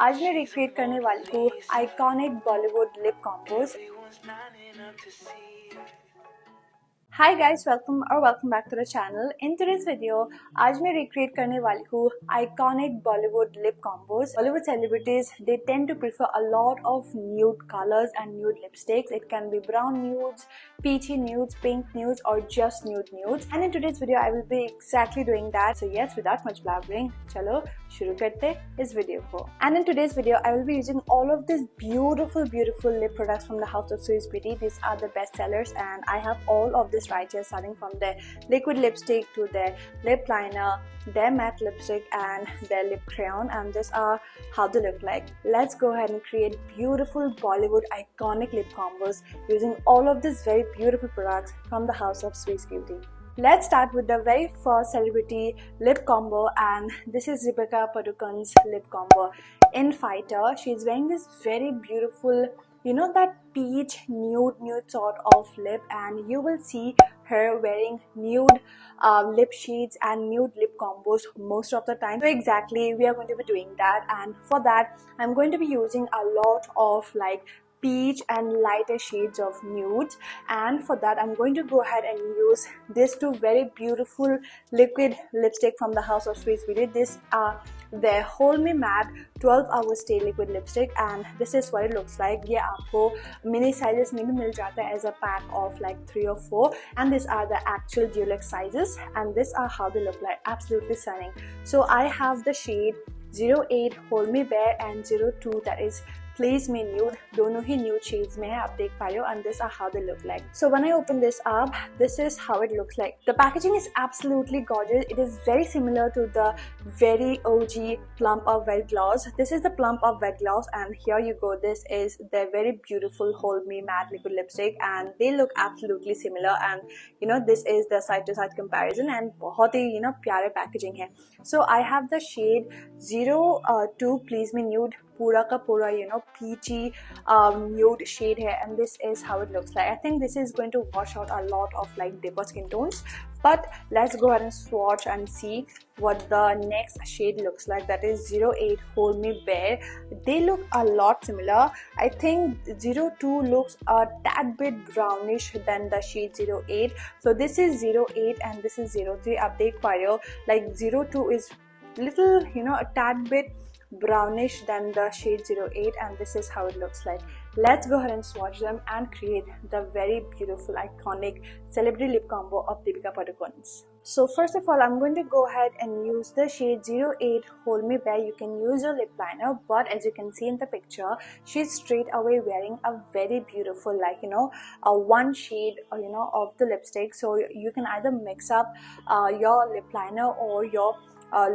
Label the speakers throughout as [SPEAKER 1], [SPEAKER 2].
[SPEAKER 1] आज मैं रिक्रिएट करने वाली हूँ iconic Bollywood lip combos. Hi guys, welcome back to the channel. In today's video, आज मैं recreate करने वाली हूँ iconic Bollywood lip combos. Bollywood celebrities they tend to prefer a lot of nude colors and nude lipsticks. It can be brown nudes, peachy nudes, pink nudes, or just nude nudes. And in today's video, I will be exactly doing that. So yes, without much blabbering, चलो शुरू करते इस video को. And in today's video, I will be using all of these beautiful lip products from the house of Swiss Beauty. These are the best sellers, and I have all of this right here, starting from their liquid lipstick to their lip liner, their matte lipstick, and their lip crayon. And these are how they look like. Let's go ahead and create beautiful Bollywood iconic lip combos using all of these very beautiful products from the house of Swiss Beauty. Let's start with the very first celebrity lip combo, and this is Deepika Padukone's lip combo in Fighter. She's wearing this very beautiful, you know, that peach nude sort of lip, and you will see her wearing nude lip shades and nude lip combos most of the time. So exactly we are going to be doing that, and for that I'm going to be using a lot of like peach and lighter shades of nudes, and for that I'm going to go ahead and use these two very beautiful liquid lipstick from the house of Swiss Beauty. These are their Hold Me Matte 12-hour stay liquid lipstick, and this is what it looks like. ये आपको mini sizes में भी मिल जाता है as a pack of like 3 or 4, and these are the actual deluxe sizes, and these are how they look like. Absolutely stunning. So I have the shade 08 Hold Me Bare and 02 that is Please Me Nude. दोनों ही nude shades में है, आप देख पा रहे हो, and these are how they look like. So when I open this up, this is how it looks like. The packaging is absolutely gorgeous. It is very similar to the very OG Plump Up Wet Gloss. This is the Plump Up Wet Gloss, and here you go. This is their very beautiful Hold Me Matte liquid lipstick, and they look absolutely similar. And you know, this is the side to side comparison, and बहुत ही प्यारे packaging है. So I have the shade 02 Please Me Nude. पूरा का पूरा peachy nude shade here, and this is how it looks like. I think this is going to wash out a lot of like deeper skin tones, but let's go ahead and swatch and see what the next shade looks like. That is 08 Hold Me Bare. They look a lot similar. I think 02 looks a tad bit brownish than the shade 08. So this is 08 and this is 03. आप देख पा रहे हो, like 02 is little a tad bit brownish than the shade 08, and this is how it looks like. Let's go ahead and swatch them and create the very beautiful iconic celebrity lip combo of Deepika Padukone's. So first of all, I'm going to go ahead and use the shade 08 Hold Me Bare. You can use your lip liner, but as you can see in the picture, she's straight away wearing a very beautiful a one shade of the lipstick. So you can either mix up your lip liner or your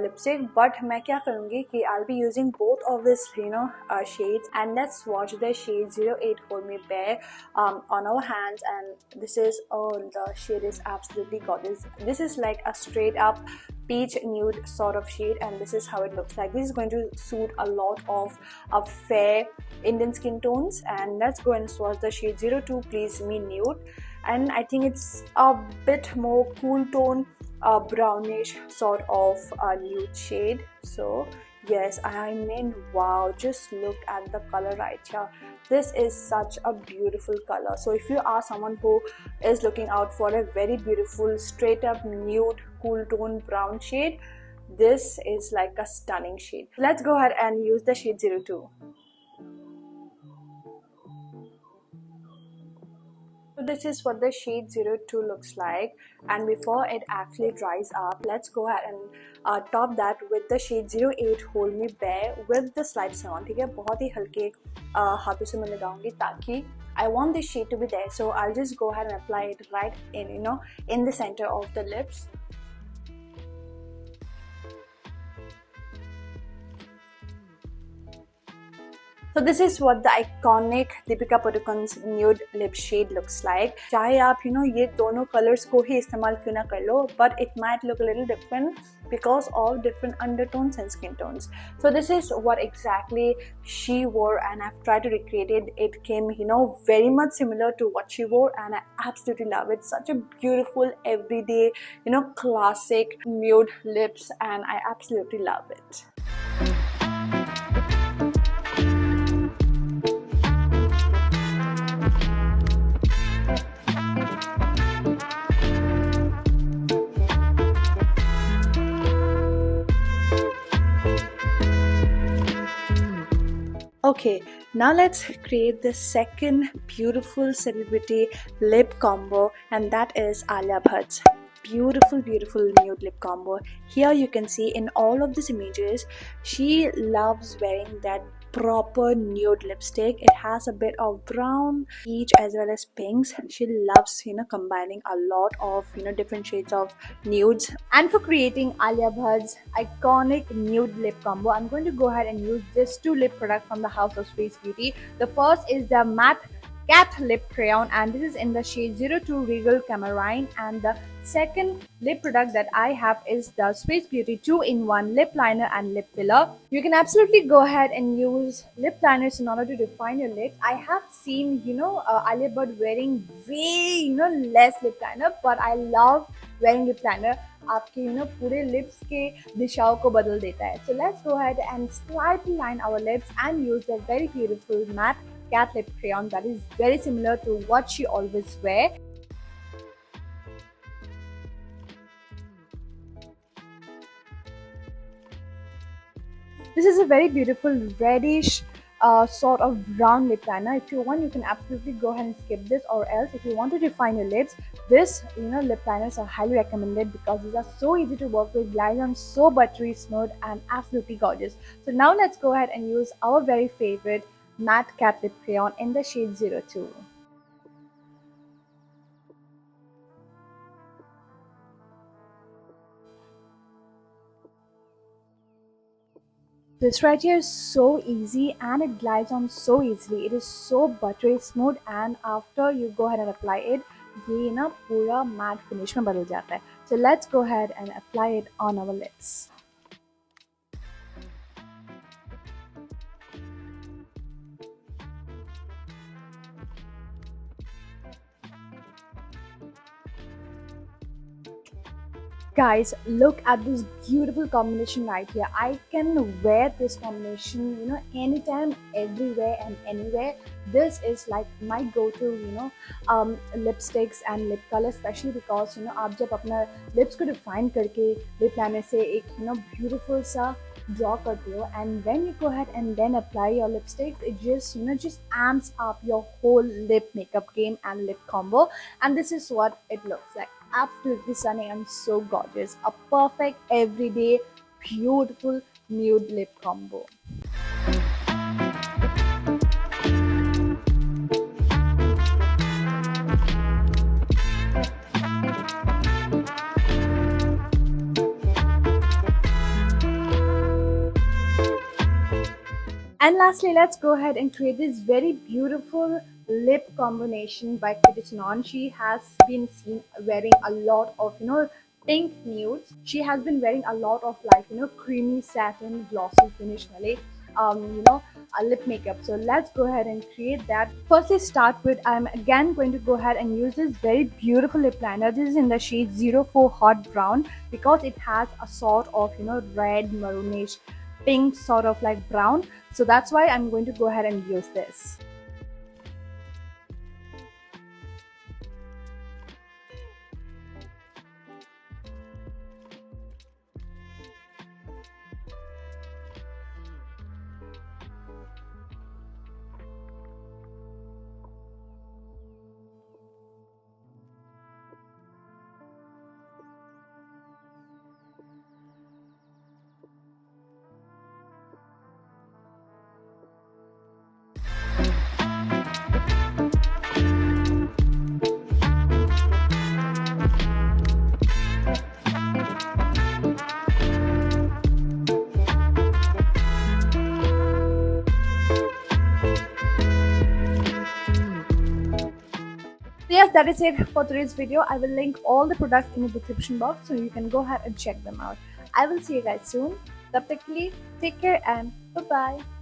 [SPEAKER 1] lipstick, but मैं क्या करूँगी कि I'll be using both of these shades, and let's swatch the shade 08 Hold Me Bare on our hands. And this is, oh, the shade is absolutely gorgeous. This is like a straight up peach nude sort of shade, and this is how it looks like. This is going to suit a lot of fair Indian skin tones. And let's go and swatch the shade 02 Please Me Nude, and I think it's a bit more cool tone, a brownish sort of nude shade. So yes, I mean, wow, just look at the color right here. This is such a beautiful color. So if you are someone who is looking out for a very beautiful straight up nude cool tone brown shade, this is like a stunning shade. Let's go ahead and use the shade 02. So this is what the shade 02 looks like, and before it actually dries up, let's go ahead and top that with the shade 08 Hold Me Bare with the slight salon. ठीक है, बहुत ही हल्के हाथों से मैं लगाऊंगी ताकि I want this shade to be there. So I'll just go ahead and apply it right in in the center of the lips. So this is what the iconic Deepika Padukone's nude lip shade looks like. चाहे आप ये दोनों colors को ही इस्तेमाल क्यों ना कर लो, but it might look a little different because of different undertones and skin tones. So this is what exactly she wore, and I've tried to recreate it. It came very much similar to what she wore, and I absolutely love it. Such a beautiful everyday classic nude lips, and I absolutely love it. Okay, now let's create the second beautiful celebrity lip combo, and that is Alia Bhatt's beautiful nude lip combo. Here you can see in all of these images, she loves wearing that proper nude lipstick. It has a bit of brown, peach, as well as pinks. She loves combining a lot of different shades of nudes. And for creating Alia Bhatt's iconic nude lip combo, I'm going to go ahead and use this two lip product from the house of Swiss Beauty. The first is the matte cat lip crayon, and this is in the shade 02 Regal Camarine. And the second lip product that I have is the Swiss Beauty 2-in-1 lip liner and lip filler. You can absolutely go ahead and use lip liners in order to define your lips. I have seen Alia Bhatt wearing way less lip liner, but I love wearing lip liner. आपके पूरे lips के दिशाओं को बदल देता है. So let's go ahead and slightly line our lips and use that very beautiful matte cat lip crayon that is very similar to what she always wear. This is a very beautiful reddish sort of brown lip liner. If you want, you can absolutely go ahead and skip this, or else if you want to define your lips, this lip liners are highly recommended because these are so easy to work with, glides on so buttery smooth and absolutely gorgeous. So now let's go ahead and use our very favorite matte cat lip crayon in the shade 02. This right here is so easy and it glides on so easily. It is so buttery smooth, and after you go ahead and apply it, ये ना पूरा matte finish में बदल जाता है. So let's go ahead and apply it on our lips. Guys, look at this beautiful combination right here. I can wear this combination anytime, everywhere and anywhere. This is like my go-to lipsticks and lip color, especially because आप जब अपना lips को define करके lip liner से एक beautiful सा draw करते हो, and when you go ahead and then apply your lipsticks, it just amps up your whole lip makeup game and lip combo. And this is what it looks like. Absolutely stunning and so gorgeous. A perfect everyday beautiful nude lip combo. And lastly, let's go ahead and create this very beautiful lip combination by Kriti. She has been seen wearing a lot of pink nudes. She has been wearing a lot of creamy satin glossy finish wale lip makeup. So let's go ahead and create that. Firstly, start with, I'm again going to go ahead and use this very beautiful lip liner. This is in the shade 04 Hot Brown because it has a sort of red maroonish pink sort of like brown. So that's why I'm going to go ahead and use this. Yes, that is it for today's video. I will link all the products in the description box so you can go ahead and check them out. I will see you guys soon. Tab tak ke liye, take care and bye bye.